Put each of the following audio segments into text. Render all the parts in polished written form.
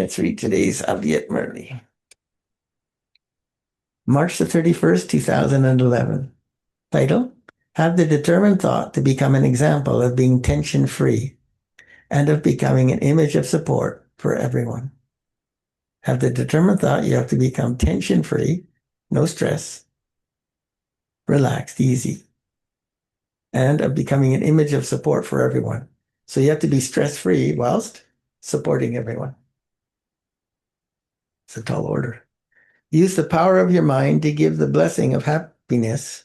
Let's read today's Avyakt Murli. March the 31st, 2011. Title: Have the determined thought to become an example of being tension-free and of becoming an image of support for everyone. Have the determined thought you have to become tension-free, no stress, relaxed, easy, and of becoming an image of support for everyone. So you have to be stress-free whilst supporting everyone. It's a tall order. Use the power of your mind to give the blessing of happiness.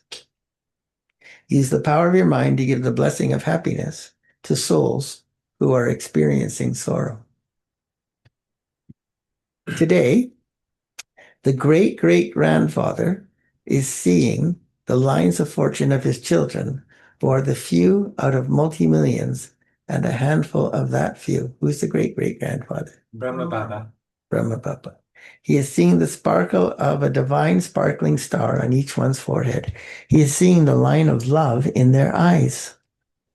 Use the power of your mind to give the blessing of happiness to souls who are experiencing sorrow. Today, the great-great-grandfather is seeing the lines of fortune of his children, who are the few out of multi-millions and a handful of that few. Who's the great-great-grandfather? Brahma Baba. Brahma Baba. He is seeing the sparkle of a divine sparkling star on each one's forehead. He is seeing the line of love in their eyes.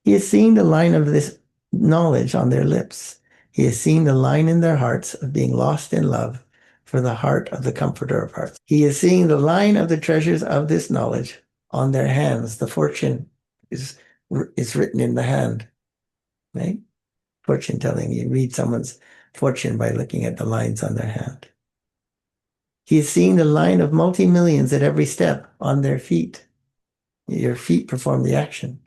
He is seeing the line of this knowledge on their lips. He is seeing the line in their hearts of being lost in love for the heart of the comforter of hearts. He is seeing the line of the treasures of this knowledge on their hands. The fortune is written in the hand, right? Fortune telling. You read someone's fortune by looking at the lines on their hand. He is seeing the line of multi-millions at every step on their feet. Your feet perform the action.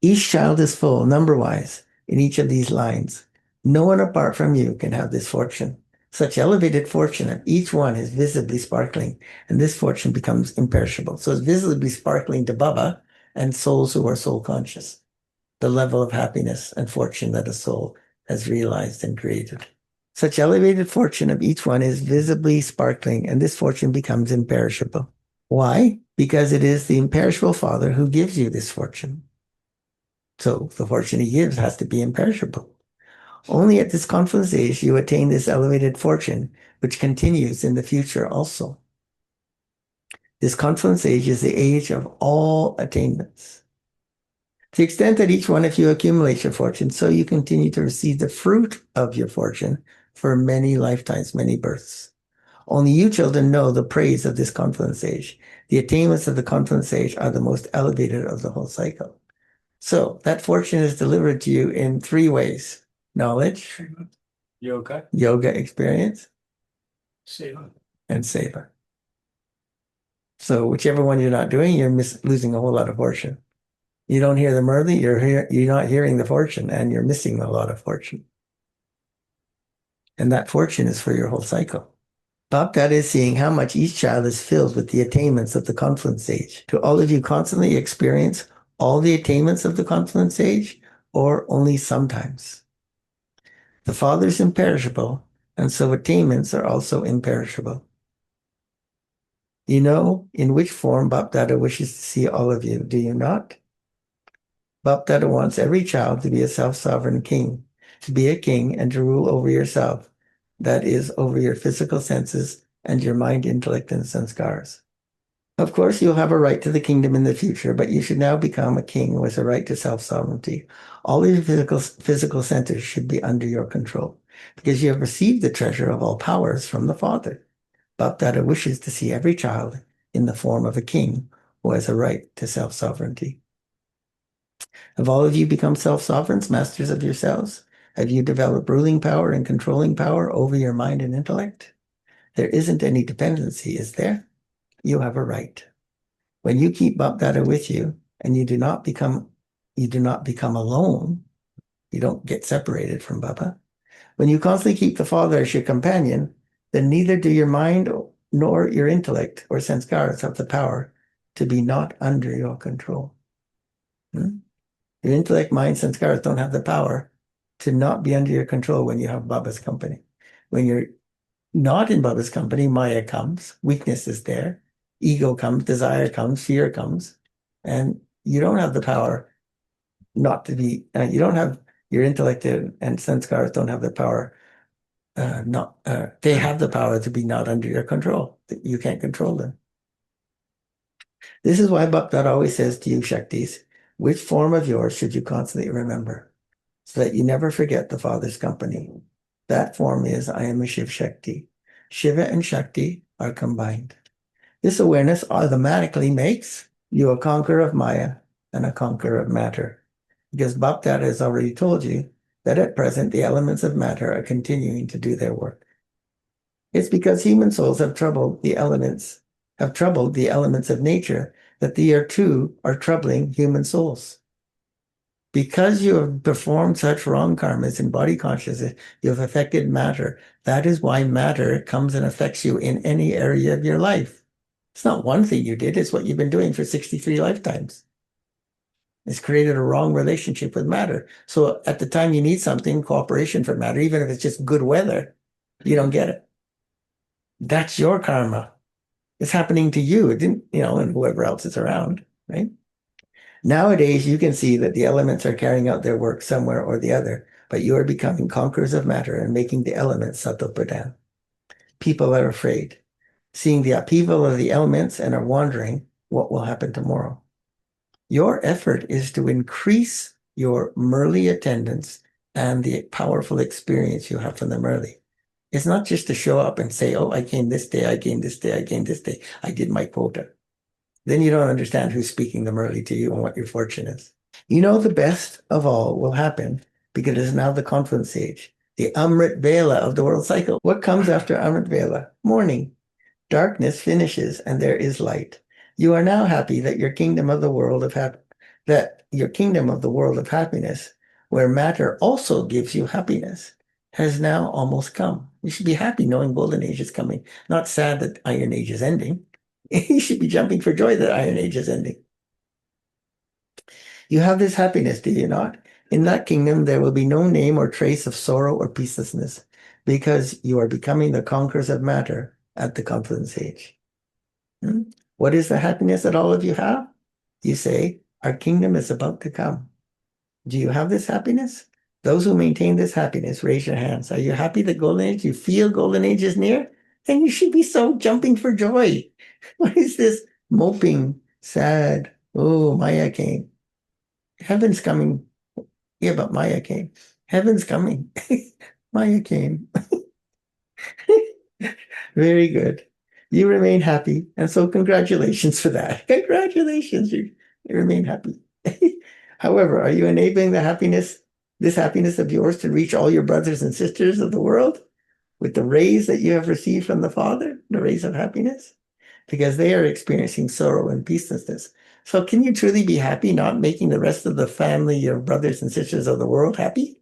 Each child is full, number-wise, in each of these lines. No one apart from you can have this fortune. Such elevated fortune of each one is visibly sparkling, and this fortune becomes imperishable. So it's visibly sparkling to Baba and souls who are soul conscious, the level of happiness and fortune that a soul has realized and created. Such elevated fortune of each one is visibly sparkling, and this fortune becomes imperishable. Why? Because it is the imperishable Father who gives you this fortune. So the fortune he gives has to be imperishable. Only at this confluence age you attain this elevated fortune, which continues in the future also. This confluence age is the age of all attainments. To the extent that each one of you accumulates your fortune, so you continue to receive the fruit of your fortune for many lifetimes, many births. Only you children know the praise of this confluence age. The attainments of the confluence age are the most elevated of the whole cycle. So that fortune is delivered to you in three ways: knowledge, yoga experience, Seva. and seva. So whichever one you're not doing, you're losing a whole lot of fortune. You don't hear the Murli, you're not hearing the fortune, and you're missing a lot of fortune. And that fortune is for your whole cycle. Bapdad is seeing how much each child is filled with the attainments of the confluence stage. Do all of you constantly experience all the attainments of the confluence stage, or only sometimes? The Father is imperishable, and so attainments are also imperishable. You know in which form Bapdada wishes to see all of you, do you not? Bapdada wants every child to be a self-sovereign king, to be a king and to rule over yourself, that is, over your physical senses and your mind, intellect, and sanskars. Of course, you'll have a right to the kingdom in the future, but you should now become a king with a right to self-sovereignty. All your physical centers should be under your control, because you have received the treasure of all powers from the Father. Bapdada wishes to see every child in the form of a king who has a right to self-sovereignty. Have all of you become self-sovereigns, masters of yourselves? Have you developed ruling power and controlling power over your mind and intellect? There isn't any dependency, is there? You have a right. When you keep Bapdada with you and you do not become alone, you don't get separated from Baba. When you constantly keep the Father as your companion, then neither do your mind nor your intellect or sanskars have the power to be not under your control. Your intellect, mind, sanskars don't have the power to not be under your control when you have Baba's company. When you're not in Baba's company, Maya comes, weakness is there, ego comes, desire comes, fear comes, and you don't have the power not to be, you don't have your intellect and sanskars don't have the power, they have the power to be not under your control. You can't control them. This is why Bhakta always says to you, Shaktis, which form of yours should you constantly remember, so that you never forget the Father's company. That form is I am a Shiv Shakti. Shiva and Shakti are combined. This awareness automatically makes you a conqueror of Maya and a conqueror of matter. Because Bhakti has already told you that at present the elements of matter are continuing to do their work. It's because human souls have troubled the elements of nature that they too are troubling human souls. Because you have performed such wrong karmas in body consciousness, you have affected matter. That is why matter comes and affects you in any area of your life. It's not one thing you did, it's what you've been doing for 63 lifetimes. It's created a wrong relationship with matter. So at the time you need something, cooperation for matter, even if it's just good weather, you don't get it. That's your karma. It's happening to you. It didn't, and whoever else is around, right? Nowadays, you can see that the elements are carrying out their work somewhere or the other, but you are becoming conquerors of matter and making the elements subtle pradhan. People are afraid, seeing the upheaval of the elements and are wondering what will happen tomorrow. Your effort is to increase your Murli attendance and the powerful experience you have from the Murli. It's not just to show up and say, oh, I came this day, I came this day, I came this day, I did my quota. Then you don't understand who's speaking the Murli to you and what your fortune is. You know the best of all will happen because it is now the confluence stage, the Amrit Vela of the world cycle. What comes after Amrit Vela? Morning. Darkness finishes and there is light. You are now happy that your kingdom of the world of happiness, where matter also gives you happiness, has now almost come. You should be happy knowing Golden Age is coming, not sad that Iron Age is ending. You should be jumping for joy that Iron Age is ending. You have this happiness, do you not? In that kingdom, there will be no name or trace of sorrow or peacelessness, because you are becoming the conquerors of matter at the confluence age. What is the happiness that all of you have? You say, our kingdom is about to come. Do you have this happiness? Those who maintain this happiness, raise your hands. Are you happy that Golden Age? You feel Golden Age is near? Then you should be so jumping for joy. What is this moping, sad? Oh, Maya came. Heaven's coming. Yeah, but Maya came. Heaven's coming. Maya came. Very good. You remain happy. And so congratulations for that. Congratulations. You remain happy. However, are you enabling this happiness of yours to reach all your brothers and sisters of the world with the rays that you have received from the Father, the rays of happiness? Because they are experiencing sorrow and peacelessness. So can you truly be happy not making the rest of the family, your brothers and sisters of the world happy?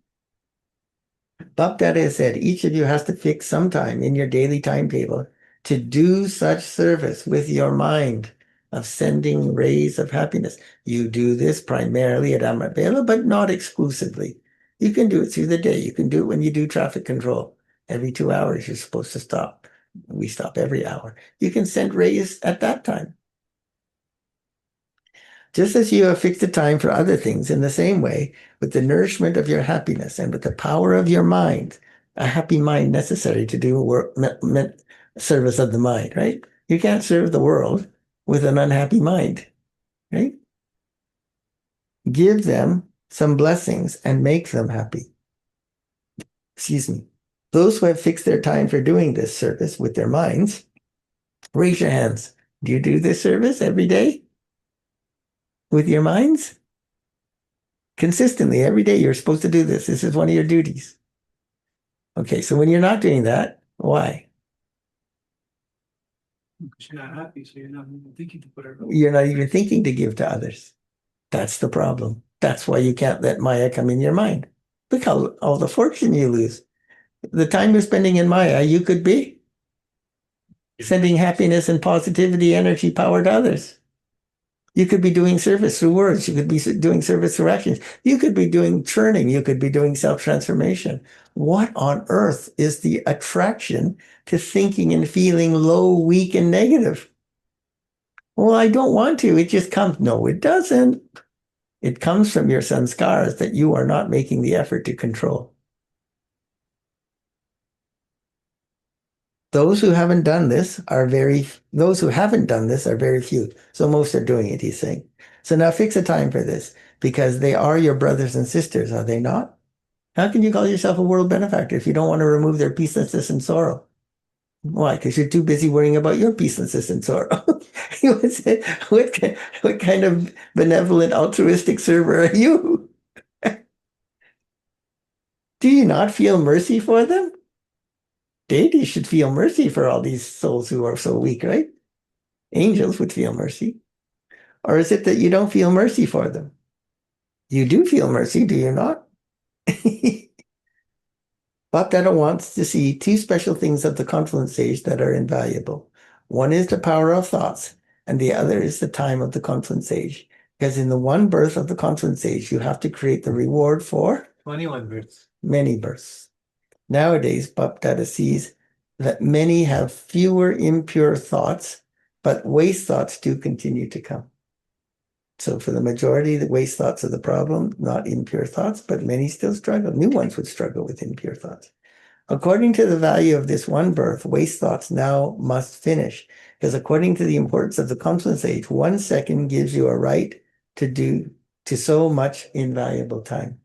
Bhakti has said each of you has to fix some time in your daily timetable to do such service with your mind of sending rays of happiness. You do this primarily at Amrit Vela, but not exclusively. You can do it through the day. You can do it when you do traffic control. Every 2 hours, you're supposed to stop. We stop every hour. You can send rays at that time. Just as you have fixed a time for other things, in the same way, with the nourishment of your happiness and with the power of your mind, a happy mind necessary to do service of the mind, right? You can't serve the world with an unhappy mind, right? Give them some blessings and make them happy. Excuse me. Those who have fixed their time for doing this service with their minds, raise your hands. Do you do this service every day with your minds? Consistently, every day you're supposed to do this. This is one of your duties. Okay, so when you're not doing that, why? Because you're not happy, so you're not even thinking to put it. You're not even thinking to give to others. That's the problem. That's why you can't let Maya come in your mind. Look how all the fortune you lose. The time you're spending in Maya, you could be sending happiness and positivity, energy, power to others. You could be doing service through words. You could be doing service through actions. You could be doing churning. You could be doing self-transformation. What on earth is the attraction to thinking and feeling low, weak, and negative? Well, I don't want to. It just comes. No, it doesn't. It comes from your sanskars that you are not making the effort to control. Those who haven't done this are very few. So most are doing it, he's saying. So now fix a time for this, because they are your brothers and sisters, are they not? How can you call yourself a world benefactor if you don't want to remove their peacelessness and sorrow? Why? Because you're too busy worrying about your peacelessness and sorrow. What kind of benevolent, altruistic server are you? Do you not feel mercy for them? Deities should feel mercy for all these souls who are so weak, right? Angels would feel mercy. Or is it that you don't feel mercy for them? You do feel mercy, do you not? Bapdada wants to see two special things of the confluence stage that are invaluable. One is the power of thoughts, and the other is the time of the confluence stage. Because in the one birth of the confluence stage, you have to create the reward for 21 births. many births. Nowadays, Bapdada sees that many have fewer impure thoughts, but waste thoughts do continue to come. So for the majority, the waste thoughts are the problem, not impure thoughts, but many still struggle. New ones would struggle with impure thoughts. According to the value of this one birth, waste thoughts now must finish, because according to the importance of the confluence age, 1 second gives you a right to so much invaluable time.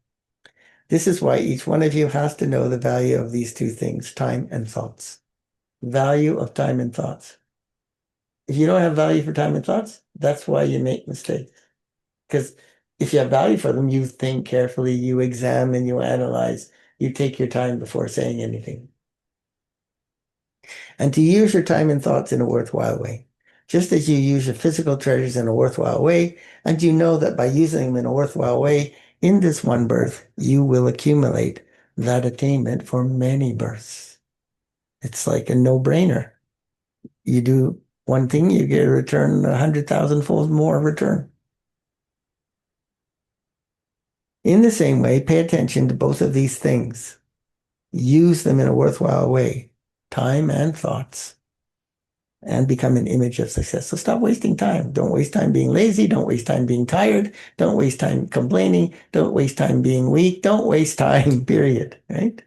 This is why each one of you has to know the value of these two things, time and thoughts. Value of time and thoughts. If you don't have value for time and thoughts, that's why you make mistakes. Because if you have value for them, you think carefully, you examine, you analyze, you take your time before saying anything. And to use your time and thoughts in a worthwhile way. Just as you use your physical treasures in a worthwhile way, and you know that by using them in a worthwhile way, in this one birth, you will accumulate that attainment for many births. It's like a no-brainer. You do one thing, you get a return 100,000-fold more return. In the same way, pay attention to both of these things. Use them in a worthwhile way, time and thoughts, and become an image of success. So stop wasting time. Don't waste time being lazy. Don't waste time being tired. Don't waste time complaining. Don't waste time being weak. Don't waste time, period, right?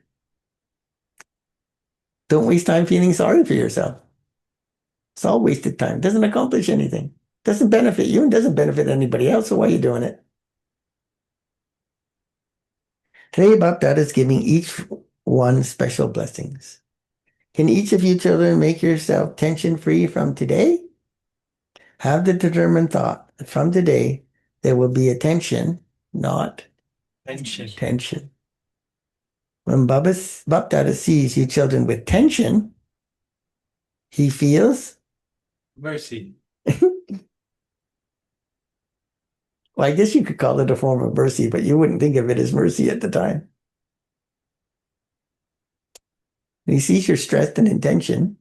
Don't waste time feeling sorry for yourself. It's all wasted time. Doesn't accomplish anything. Doesn't benefit you and doesn't benefit anybody else. So why are you doing it? Today, Bapdada is giving each one special blessings. Can each of you children make yourself tension-free from today? Have the determined thought that from today, there will be attention, not tension. When Bapdada sees you children with tension, he feels Mercy. Well, I guess you could call it a form of mercy, but you wouldn't think of it as mercy at the time. When he sees you're stressed and in tension,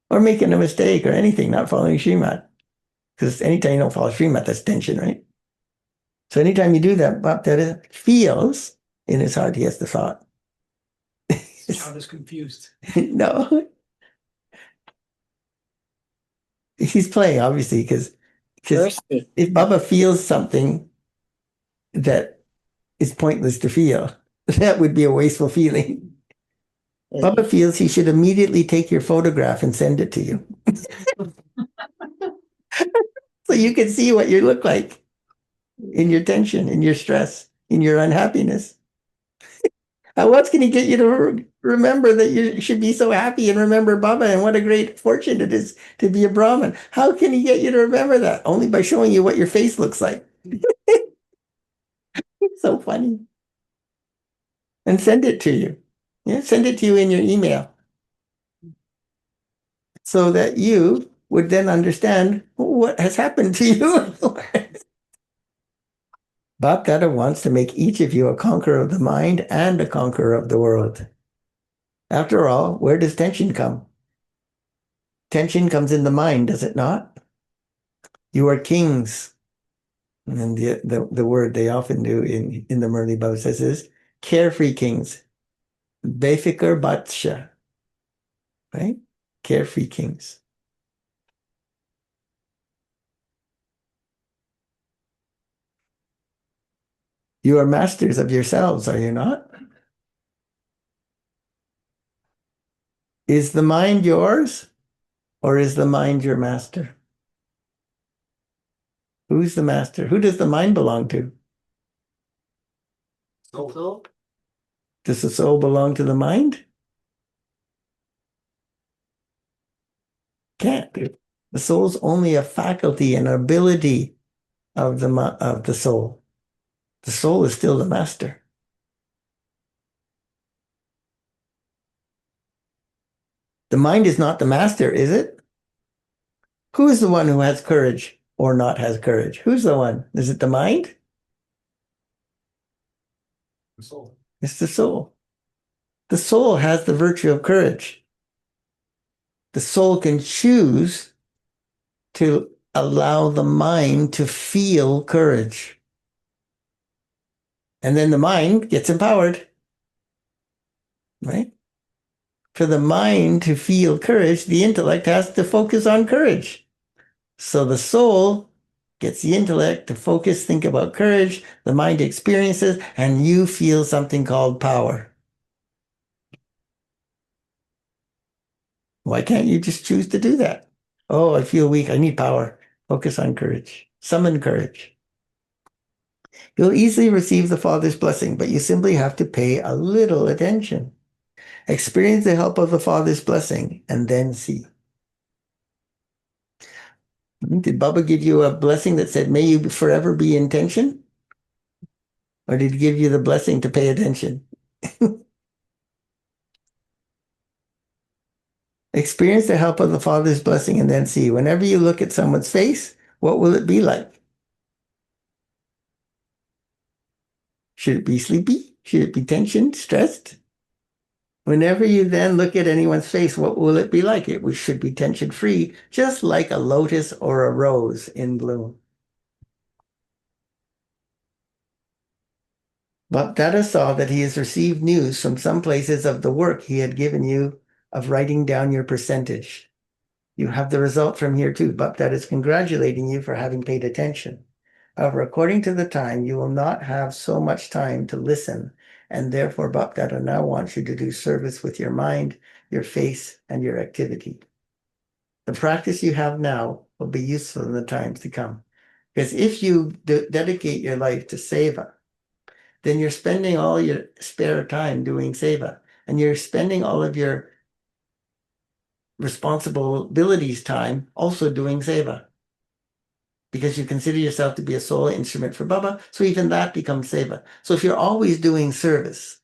or making a mistake or anything, not following Srimat. Because anytime you don't follow Srimat, that's tension, right? So anytime you do that, Bapdada feels in his heart, he has the thought. The child is confused. No. He's playing, obviously, because if Baba feels something that is pointless to feel, that would be a wasteful feeling. Baba feels he should immediately take your photograph and send it to you. So you can see what you look like in your tension, in your stress, in your unhappiness. How else can he get you to remember that you should be so happy and remember Baba and what a great fortune it is to be a Brahmin? How can he get you to remember that? Only by showing you what your face looks like. It's so funny. And send it to you. Yeah, send it to you in your email. So that you would then understand what has happened to you. Bapdada wants to make each of you a conqueror of the mind and a conqueror of the world. After all, where does tension come? Tension comes in the mind, does it not? You are kings. And the word they often do in the Murli Baba says is carefree kings. Befikar Batsha. Right? Carefree kings. You are masters of yourselves, are you not? Is the mind yours or is the mind your master? Who's the master? Who does the mind belong to? Soul. Does the soul belong to the mind? Can't be. The soul's only a faculty, an ability of the soul. The soul is still the master. The mind is not the master, is it? Who is the one who has courage or not has courage? Who's the one? Is it the mind? The soul. It's the soul. The soul has the virtue of courage. The soul can choose to allow the mind to feel courage. And then the mind gets empowered, right? For the mind to feel courage, the intellect has to focus on courage. So the soul gets the intellect to focus, think about courage, the mind experiences, and you feel something called power. Why can't you just choose to do that? Oh, I feel weak. I need power. Focus on courage. Summon courage. You'll easily receive the Father's blessing, but you simply have to pay a little attention. Experience the help of the Father's blessing and then see. Did Baba give you a blessing that said, may you forever be in tension? Or did he give you the blessing to pay attention? Experience the help of the Father's blessing and then see. Whenever you look at someone's face, what will it be like? Should it be sleepy? Should it be tensioned, stressed? Whenever you then look at anyone's face, what will it be like? It should be tension-free, just like a lotus or a rose in bloom. But Dada saw that he has received news from some places of the work he had given you of writing down your percentage. You have the result from here too. Bapdad is congratulating you for having paid attention. However, according to the time, you will not have so much time to listen, and therefore Bapdada now wants you to do service with your mind, your face, and your activity. The practice you have now will be useful in the times to come. Because if you dedicate your life to seva, then you're spending all your spare time doing seva, and you're spending all of your responsibilities time also doing seva. Because you consider yourself to be a soul instrument for Baba, so even that becomes seva. So if you're always doing service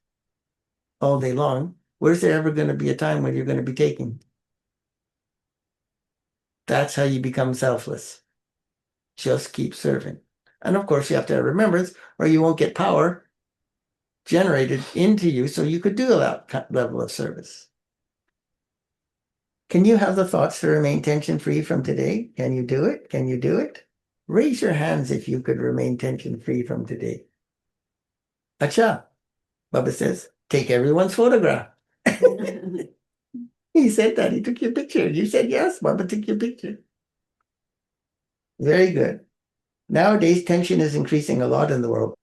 all day long, where's there ever going to be a time when you're going to be taking? That's how you become selfless. Just keep serving. And of course, you have to have remembrance, or you won't get power generated into you so you could do that level of service. Can you have the thoughts to remain tension-free from today? Can you do it? Can you do it? Raise your hands if you could remain tension-free from today. Acha, Baba says, take everyone's photograph. He said that. He took your picture. You said yes, Baba took your picture. Very good. Nowadays, tension is increasing a lot in the world.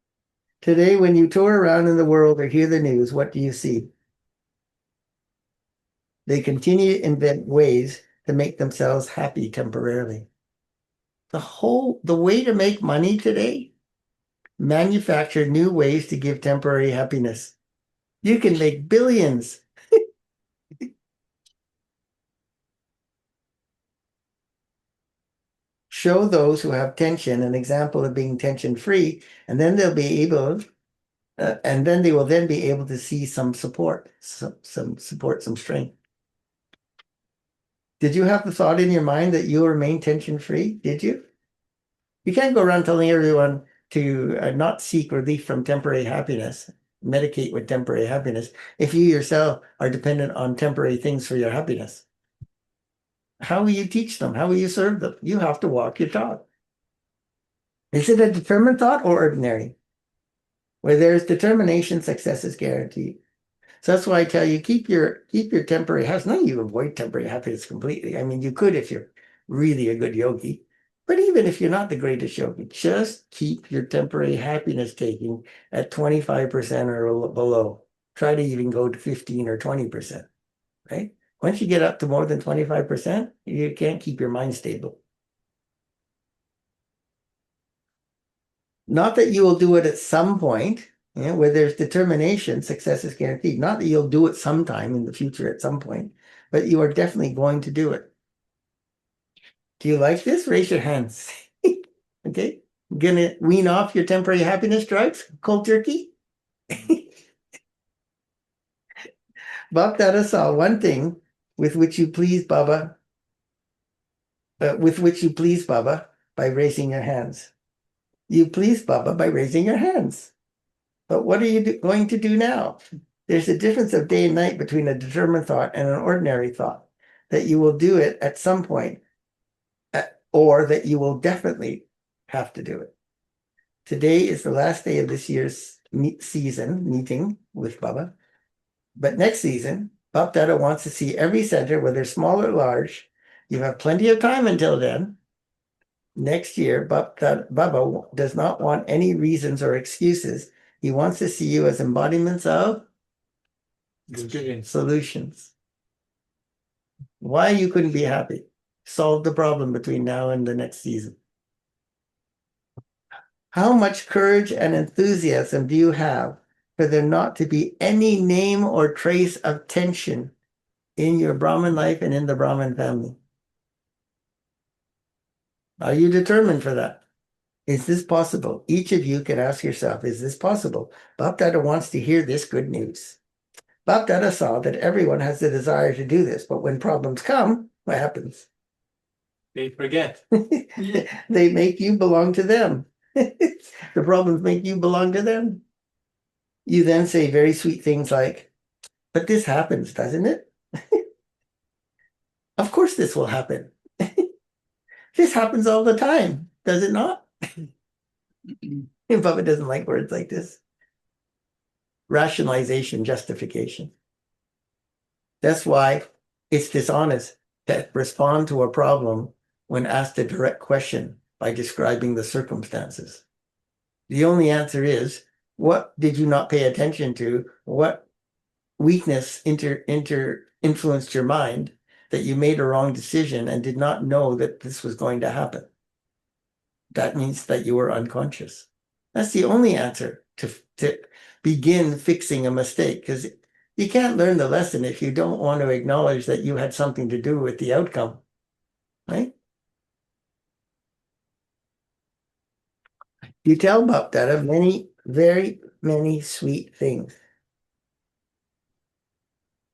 Today, when you tour around in the world or hear the news, what do you see? They continue to invent ways to make themselves happy temporarily. The way to make money today, manufacture new ways to give temporary happiness. You can make billions. Show those who have tension an example of being tension-free, and then they'll be able, and then they will then be able to see some support, some support, some strength. Did you have the thought in your mind that you remain tension-free? Did you? You can't go around telling everyone to not seek relief from temporary happiness, medicate with temporary happiness, if you yourself are dependent on temporary things for your happiness. How will you teach them? How will you serve them? You have to walk your talk. Is it a determined thought or ordinary? Where there's determination, success is guaranteed. So that's why I tell you, keep your temporary happiness. Not you avoid temporary happiness completely. I mean, you could if you're really a good yogi. But even if you're not the greatest yogi, just keep your temporary happiness taking at 25% or below. Try to even go to 15 or 20%, right? Once you get up to more than 25%, you can't keep your mind stable. Not that you will do it at some point, Where there's determination, success is guaranteed. Not that you'll do it sometime in the future at some point, but you are definitely going to do it. Do you like this? Raise your hands. Okay. Gonna wean off your temporary happiness drugs? Cold turkey? Baba Dada saw one thing with which you please Baba, by raising your hands. You please Baba by raising your hands. But what are you going to do now? There's a difference of day and night between a determined thought and an ordinary thought. That you will do it at some point, or that you will definitely have to do it. Today is the last day of this year's meeting with Baba. But next season, Baba Dada wants to see every center, whether small or large. You have plenty of time until then. Next year, Baba does not want any reasons or excuses. He wants to see you as embodiments of solutions. Why you couldn't be happy? Solve the problem between now and the next season. How much courage and enthusiasm do you have for there not to be any name or trace of tension in your Brahmin life and in the Brahmin family? Are you determined for that? Is this possible? Each of you can ask yourself, is this possible? Baba Dada wants to hear this good news. Baba Dada saw that everyone has the desire to do this, but when problems come, what happens? They forget. They make you belong to them. The problems make you belong to them. You then say very sweet things like, but this happens, doesn't it? Of course this will happen. This happens all the time, does it not? Baba doesn't like words like this. Rationalization, justification. That's why it's dishonest to respond to a problem when asked a direct question by describing the circumstances. The only answer is, what did you not pay attention to? What weakness influenced your mind that you made a wrong decision and did not know that this was going to happen? That means that you were unconscious. That's the only answer to begin fixing a mistake, because you can't learn the lesson if you don't want to acknowledge that you had something to do with the outcome, right? You tell Baba Dada very many sweet things.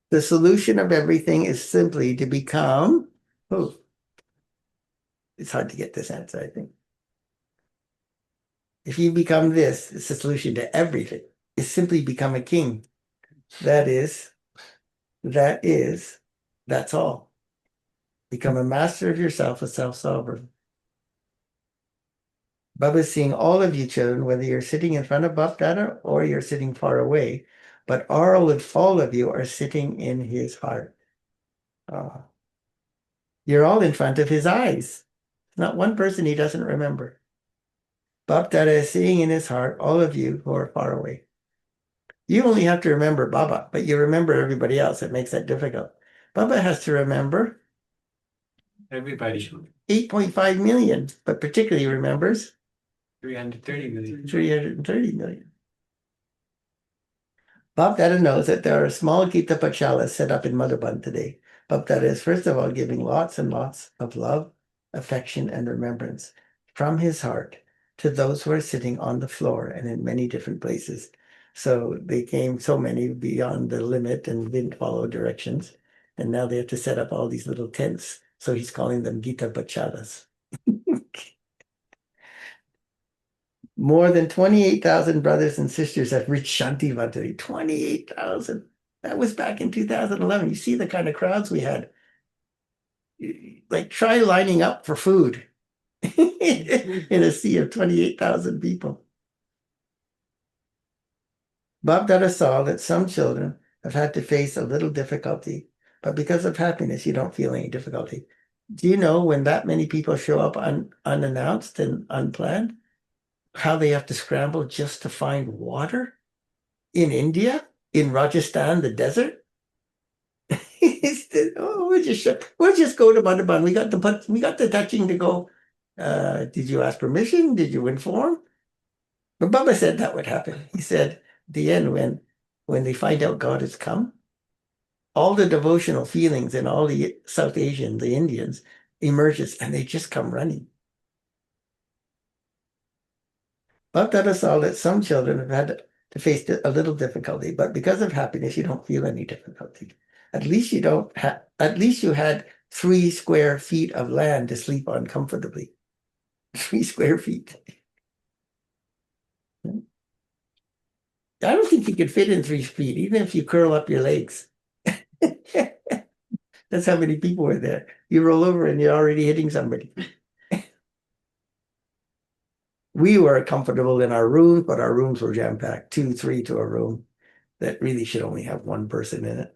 The solution of everything is simply to become, it's hard to get this answer, I think. If you become this, it's the solution to everything. It's simply become a king. That's all. Become a master of yourself, a self-sovereign. Baba is seeing all of you children, whether you're sitting in front of Baba Dada or you're sitting far away, but all of you are sitting in his heart. You're all in front of his eyes. Not one person he doesn't remember. Baba Dada is seeing in his heart all of you who are far away. You only have to remember Baba, but you remember everybody else. It makes that difficult. Baba has to remember Everybody. 8.5 million, but particularly remembers 330 million. 330 million. Baba Dada knows that there are small Gita Pachalas set up in Madhuban today. Baba Dada is first of all giving lots and lots of love, affection, and remembrance from his heart to those who are sitting on the floor and in many different places. So they came so many beyond the limit and didn't follow directions. And now they have to set up all these little tents. So he's calling them Gita Bachalas. More than 28,000 brothers and sisters have reached Shanti today. 28,000. That was back in 2011. You see the kind of crowds we had. Like, try lining up for food in a sea of 28,000 people. Baba Dada saw that some children have had to face a little difficulty, but because of happiness, you don't feel any difficulty. Do you know when that many people show up unannounced and unplanned, how they have to scramble just to find water in India, in Rajasthan, the desert? We'll just go to Madhuban. We got the touching to go. Did you ask permission? Did you inform? But Baba said that would happen. He said, the end, when they find out God has come, all the devotional feelings in all the South Asian, the Indians, emerges and they just come running. But that is all that some children have had to face a little difficulty, but because of happiness, you don't feel any difficulty. At least you don't have, at least you had 3 square feet of land to sleep on comfortably. 3 square feet. I don't think you could fit in 3 feet, even if you curl up your legs. That's how many people were there. You roll over and you're already hitting somebody. We were comfortable in our rooms, but our rooms were jam-packed, 2, 3 to a room that really should only have one person in it.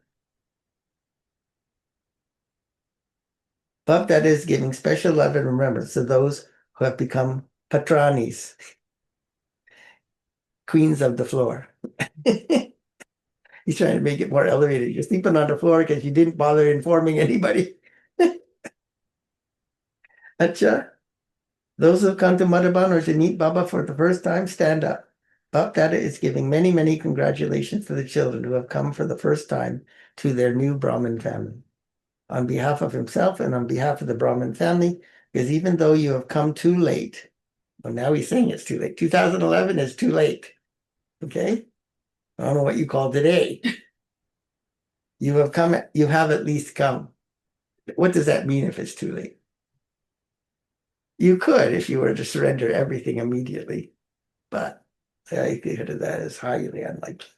But that is giving special love and remembrance to those who have become patranis, queens of the floor. He's trying to make it more elevated. You're sleeping on the floor because you didn't bother informing anybody. Acha, those who have come to Madhaban or to meet Baba for the first time, stand up. Bab Dada is giving many, many congratulations to the children who have come for the first time to their new Brahmin family. On behalf of himself and on behalf of the Brahmin family, because even though you have come too late, well, now he's saying it's too late. 2011 is too late. Okay? I don't know what you call today. You have come, you have at least come. What does that mean if it's too late? You could if you were to surrender everything immediately, but the likelihood of that is highly unlikely.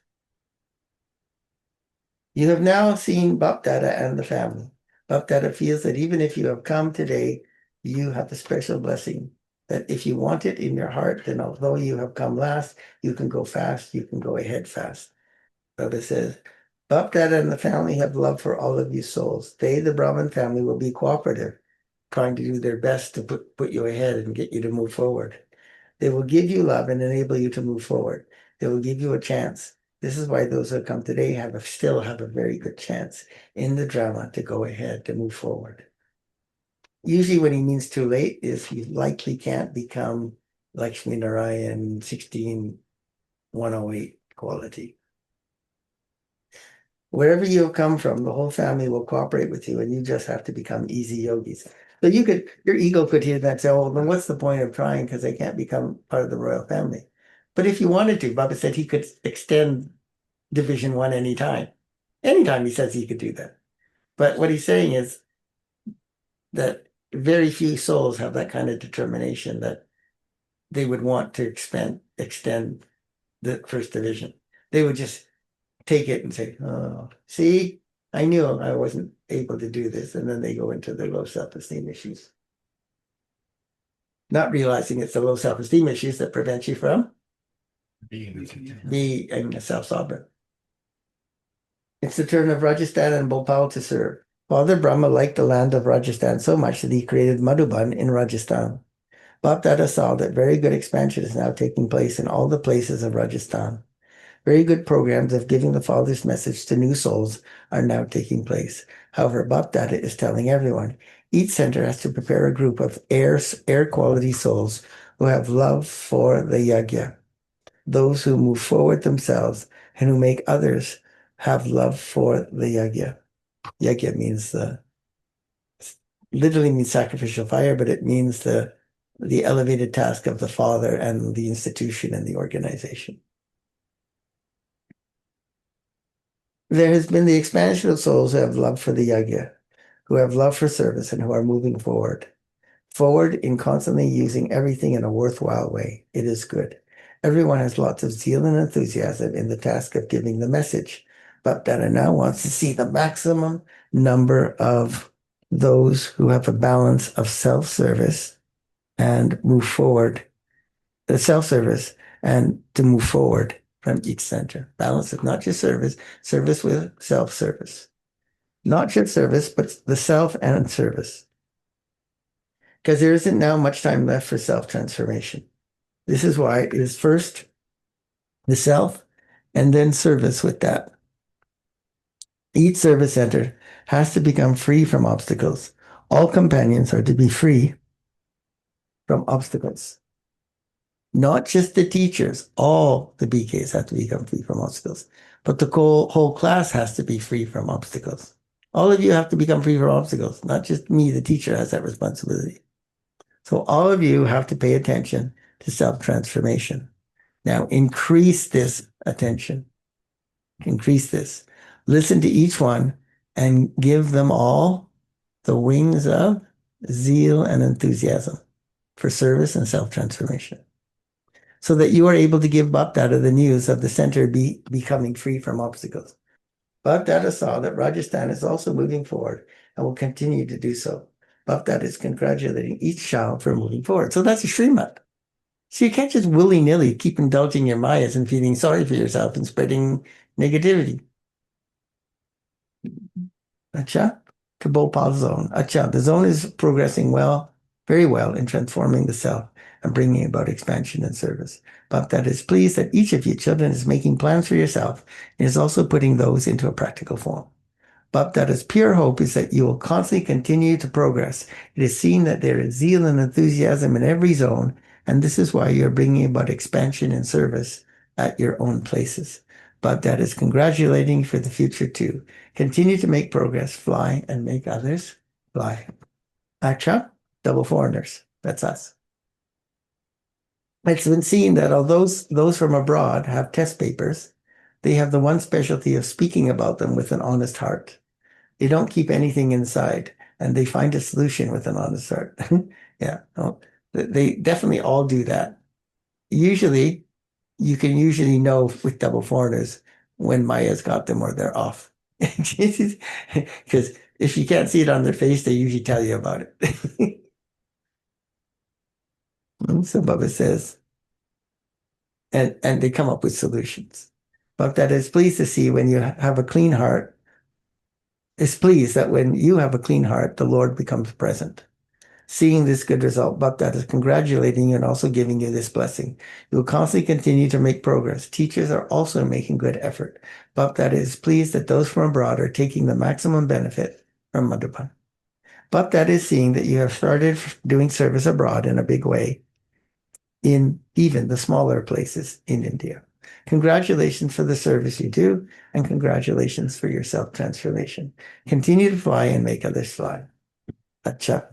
You have now seen Bap Dada and the family. Bap Dada feels that even if you have come today, you have a special blessing. That if you want it in your heart, then although you have come last, you can go fast, you can go ahead fast. Baba says, Bap Dada and the family have love for all of you souls. They, the Brahmin family, will be cooperative, trying to do their best to put you ahead and get you to move forward. They will give you love and enable you to move forward. They will give you a chance. This is why those who have come today still have a very good chance in the drama to go ahead, to move forward. Usually when he means too late is he likely can't become Lakshmi Narayan 16108 quality. Wherever you have come from, the whole family will cooperate with you, and you just have to become easy yogis. So your ego could hear that and say, oh, then what's the point of trying because they can't become part of the royal family? But if you wanted to, Baba said he could extend Division 1 anytime. Anytime he says he could do that. But what he's saying is that very few souls have that kind of determination that they would want to extend the first division. They would just take it and say, oh, see, I knew I wasn't able to do this. And then they go into their low self-esteem issues. Not realizing it's the low self-esteem issues that prevent you from being a self-sovereign. It's the turn of Rajasthan and Bhopal to serve. Father Brahma liked the land of Rajasthan so much that he created Madhuban in Rajasthan. Bap Dada saw that very good expansion is now taking place in all the places of Rajasthan. Very good programs of giving the Father's message to new souls are now taking place. However, Bap Dada is telling everyone, each center has to prepare a group of air quality souls who have love for the yagya, those who move forward themselves and who make others have love for the yagya. Yagya means literally means sacrificial fire, but it means the elevated task of the Father and the institution and the organization. There has been the expansion of souls who have love for the yagya, who have love for service and who are moving forward. Forward in constantly using everything in a worthwhile way. It is good. Everyone has lots of zeal and enthusiasm in the task of giving the message. But Dada now wants to see the maximum number of those who have a balance of self-service and move forward, the self-service and to move forward from each center. Balance of not just service, service with self-service. Not just service, but the self and service. Because there isn't now much time left for self-transformation. This is why it is first the self and then service with that. Each service center has to become free from obstacles. All companions are to be free from obstacles. Not just the teachers, all the BKs have to become free from obstacles, but the whole class has to be free from obstacles. All of you have to become free from obstacles, not just me, the teacher has that responsibility. So all of you have to pay attention to self-transformation. Now increase this attention, increase this. Listen to each one and give them all the wings of zeal and enthusiasm for service and self-transformation, so that you are able to give Bapdada the news of the center becoming free from obstacles. Bapdada saw that Rajasthan is also moving forward and will continue to do so. Bapdada is congratulating each child for moving forward. So that's a Srimad. So you can't just willy-nilly keep indulging your mayas and feeling sorry for yourself and spreading negativity. Acha, to Bhopal zone. Acha, the zone is progressing well, very well in transforming the self and bringing about expansion and service. But that is pleased that each of you children is making plans for yourself and is also putting those into a practical form. But that is pure hope is that you will constantly continue to progress. It is seen that there is zeal and enthusiasm in every zone, and this is why you're bringing about expansion and service at your own places. But that is congratulating for the future too. Continue to make progress, fly, and make others fly. Acha, double foreigners. That's us. It's been seen that although those from abroad have test papers, they have the one specialty of speaking about them with an honest heart. They don't keep anything inside, and they find a solution with an honest heart. Yeah, no, they definitely all do that. Usually, you can usually know with double foreigners when Maya's got them or they're off. Because if you can't see it on their face, they usually tell you about it. So Baba says, and they come up with solutions. But that is pleased to see when you have a clean heart, is pleased that when you have a clean heart, the Lord becomes present. Seeing this good result, but that is congratulating you and also giving you this blessing. You will constantly continue to make progress. Teachers are also making good effort, but that is pleased that those from abroad are taking the maximum benefit from Madhuban. But that is seeing that you have started doing service abroad in a big way in even the smaller places in India. Congratulations for the service you do, and congratulations for your self-transformation. Continue to fly and make others fly. Acha.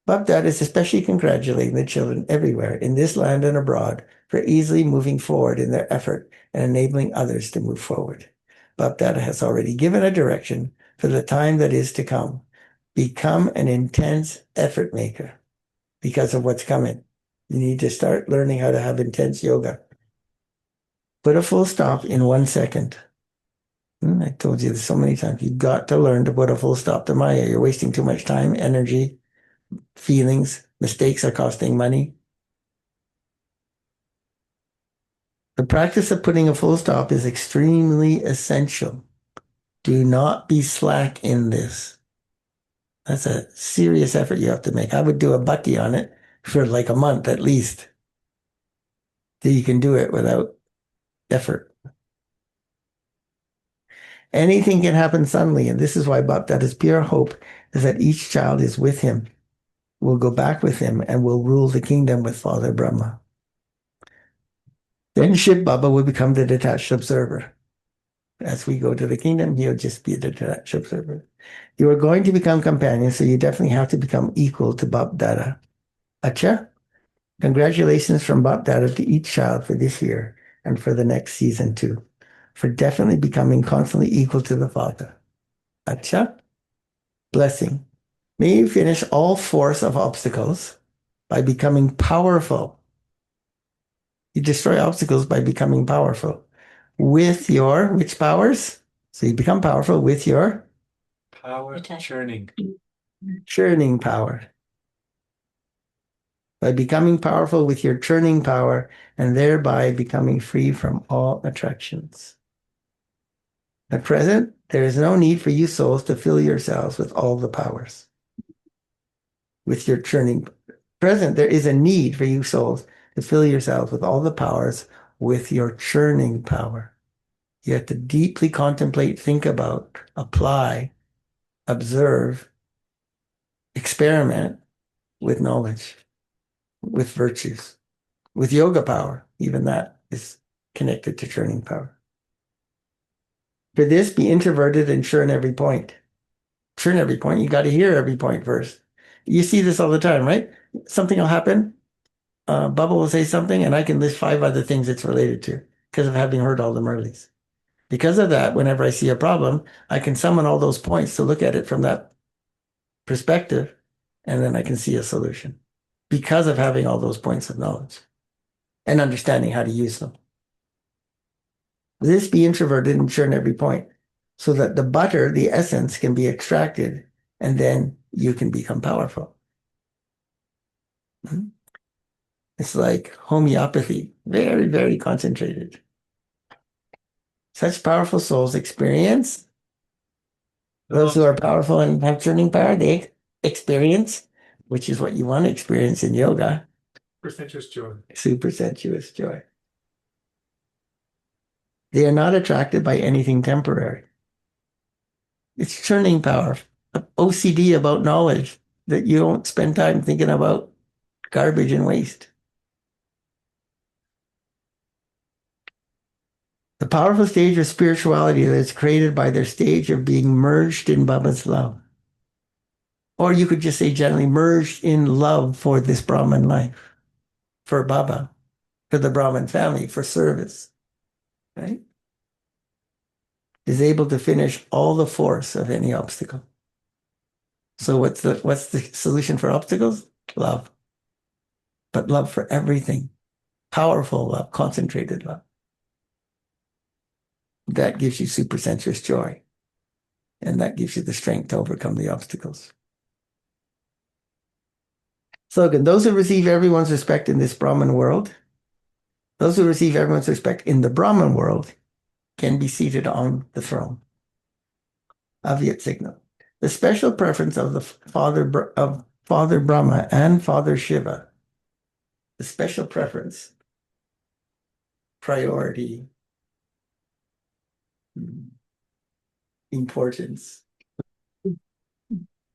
Baghdad is especially congratulating the children everywhere in this land and abroad for easily moving forward in their effort and enabling others to move forward. Baghdad has already given a direction for the time that is to come. Become an intense effort maker because of what's coming. You need to start learning how to have intense yoga. Put a full stop in 1 second. I told you this so many times. You've got to learn to put a full stop to Maya. You're wasting too much time, energy, feelings. Mistakes are costing money. The practice of putting a full stop is extremely essential. Do not be slack in this. That's a serious effort you have to make. I would do a bhakti on it for like a month at least. So you can do it without effort. Anything can happen suddenly, and this is why that is pure hope, is that each child is with him, will go back with him, and will rule the kingdom with Father Brahma. Then Shiv Baba will become the detached observer. As we go to the kingdom, he'll just be the detached observer. You are going to become companions, so you definitely have to become equal to Bap Dada. Acha? Congratulations from Bap Dada to each child for this year and for the next season too, for definitely becoming constantly equal to the Father. Acha? Blessing. May you finish all force of obstacles by becoming powerful. You destroy obstacles by becoming powerful. With your, which powers? So you become powerful with your Power churning. churning power. By becoming powerful with your churning power and thereby becoming free from all attractions. At present, there is no need for you souls to fill yourselves with all the powers. With your churning present, there is a need for you souls to fill yourselves with all the powers with your churning power. You have to deeply contemplate, think about, apply, observe, experiment with knowledge, with virtues. With yoga power, even that is connected to churning power. For this, be introverted and churn every point. Churn every point. You got to hear every point first. You see this all the time, right? Something will happen. Bubba will say something, and I can list 5 other things it's related to because of having heard all the Murlis. Because of that, whenever I see a problem, I can summon all those points to look at it from that perspective, and then I can see a solution because of having all those points of knowledge and understanding how to use them. This be introverted and churn every point so that the butter, the essence, can be extracted, and then you can become powerful. It's like homeopathy, very, very concentrated. Such powerful souls experience. Those who are powerful and have churning power, they experience, which is what you want to experience in yoga. Sensuous joy. Super sensuous joy. They are not attracted by anything temporary. It's churning power, OCD about knowledge, that you don't spend time thinking about garbage and waste. The powerful stage of spirituality that is created by their stage of being merged in Baba's love. Or you could just say generally merged in love for this Brahman life, for Baba, for the Brahman family, for service, right? Is able to finish all the force of any obstacle. So what's the solution for obstacles? Love. But love for everything. Powerful love, concentrated love. That gives you super sensuous joy. And that gives you the strength to overcome the obstacles. Slogan, those who receive everyone's respect in this Brahman world, those who receive everyone's respect in the Brahman world can be seated on the throne. Avyakt signal. The special preference of the Father Brahma and Father Shiva, the special preference, priority, importance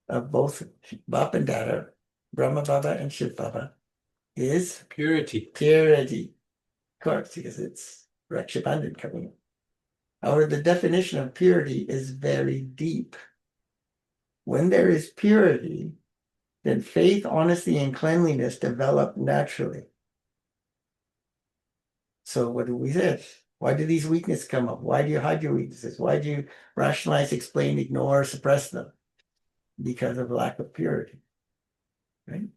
of both Bap and Dada, Brahma Baba and Shiv Baba, is Purity. purity. Of course, because it's Rakshabandhan coming in. However, the definition of purity is very deep. When there is purity, then faith, honesty, and cleanliness develop naturally. So what do we say? Why do these weaknesses come up? Why do you hide your weaknesses? Why do you rationalize, explain, ignore, suppress them? Because of lack of purity, right?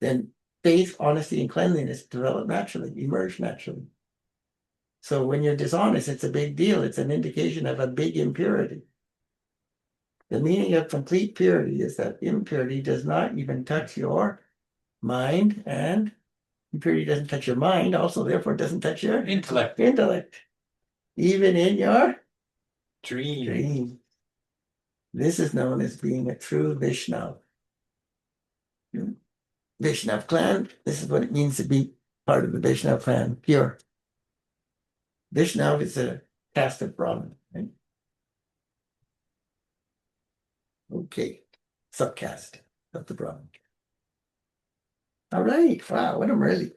Then faith, honesty, and cleanliness develop naturally, emerge naturally. So when you're dishonest, it's a big deal. It's an indication of a big impurity. The meaning of complete purity is that impurity does not even touch your mind, and impurity doesn't touch your mind, also therefore doesn't touch your Intellect. Even in your Dream. This is known as being a true Vaishnav. Vaishnav clan, this is what it means to be part of the Vaishnav clan, pure. Vaishnav is a caste of Brahmin, right? Okay, subcaste of the Brahmin. All right, wow, what a Murli.